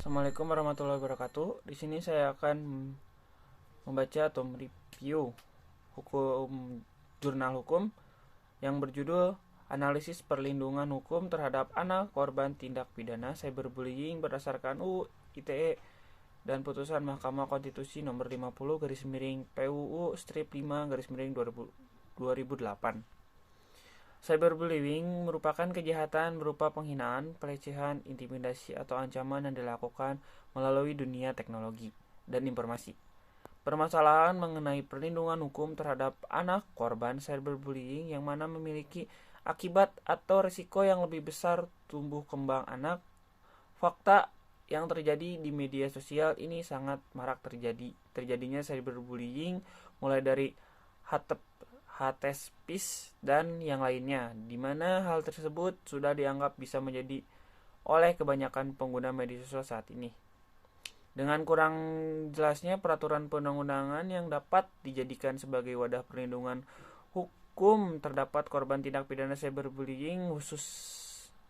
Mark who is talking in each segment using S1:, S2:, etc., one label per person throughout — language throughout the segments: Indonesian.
S1: Assalamualaikum warahmatullahi wabarakatuh. Di sini saya akan membaca atau mereview hukum jurnal hukum yang berjudul Analisis Perlindungan Hukum Terhadap Anak Korban Tindak Pidana Cyberbullying berdasarkan UU ITE dan putusan Mahkamah Konstitusi nomor 50 garis miring PUU strip 5 garis miring 2008. Cyberbullying merupakan kejahatan berupa penghinaan, pelecehan, intimidasi, atau ancaman yang dilakukan melalui dunia teknologi dan informasi. Permasalahan mengenai perlindungan hukum terhadap anak korban cyberbullying yang mana memiliki akibat atau risiko yang lebih besar tumbuh kembang anak. Fakta yang terjadi di media sosial ini sangat marak terjadinya cyberbullying mulai dari HTSPIS dan yang lainnya, di mana hal tersebut sudah dianggap bisa menjadi oleh kebanyakan pengguna media sosial saat ini. Dengan kurang jelasnya peraturan perundang-undangan yang dapat dijadikan sebagai wadah perlindungan hukum terdapat korban tindak pidana cyberbullying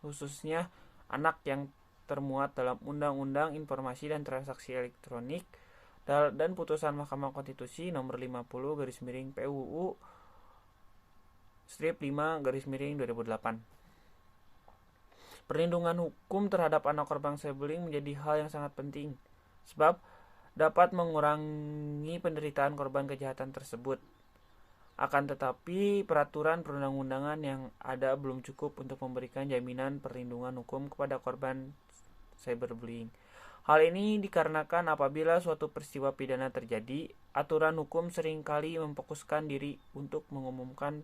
S1: khususnya anak yang termuat dalam Undang-Undang Informasi dan Transaksi Elektronik dan putusan Mahkamah Konstitusi nomor 50 garis miring PUU strip 5 garis miring 2008. Perlindungan hukum terhadap anak korban cyberbullying menjadi hal yang sangat penting sebab dapat mengurangi penderitaan korban kejahatan tersebut. Akan tetapi, peraturan perundang-undangan yang ada belum cukup untuk memberikan jaminan perlindungan hukum kepada korban cyberbullying. Hal ini dikarenakan apabila suatu peristiwa pidana terjadi, aturan hukum seringkali memfokuskan diri untuk menghukum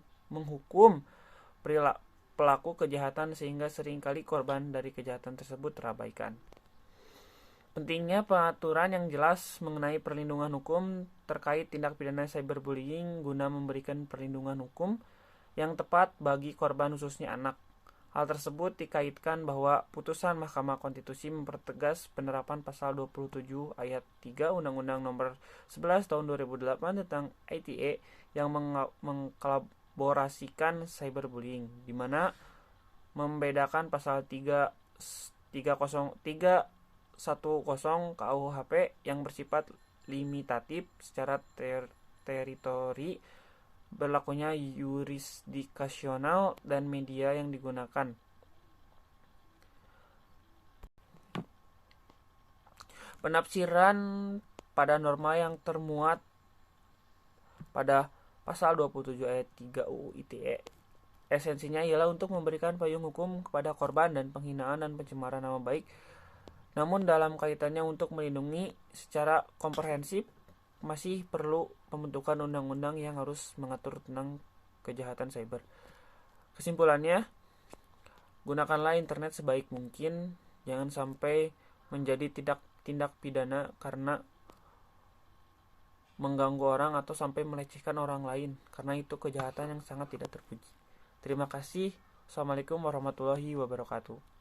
S1: pelaku kejahatan sehingga seringkali korban dari kejahatan tersebut terabaikan. Pentingnya peraturan yang jelas mengenai perlindungan hukum terkait tindak pidana cyberbullying guna memberikan perlindungan hukum yang tepat bagi korban khususnya anak. Hal tersebut dikaitkan bahwa putusan Mahkamah Konstitusi mempertegas penerapan pasal 27 ayat 3 Undang-Undang Nomor 11 Tahun 2008 tentang ITE yang mengkolaborasikan cyberbullying, di mana membedakan pasal 310 KUHP yang bersifat limitatif secara teritori, berlakunya yurisdiksional dan media yang digunakan. Penafsiran pada norma yang termuat pada pasal 27 ayat 3 UU ITE esensinya ialah untuk memberikan payung hukum kepada korban dan penghinaan dan pencemaran nama baik. Namun dalam kaitannya untuk melindungi secara komprehensif masih perlu pembentukan undang-undang yang harus mengatur tentang kejahatan cyber. Kesimpulannya, gunakanlah internet sebaik mungkin, jangan sampai menjadi tindak pidana karena mengganggu orang atau sampai melecehkan orang lain, karena itu kejahatan yang sangat tidak terpuji. Terima kasih. Assalamualaikum warahmatullahi wabarakatuh.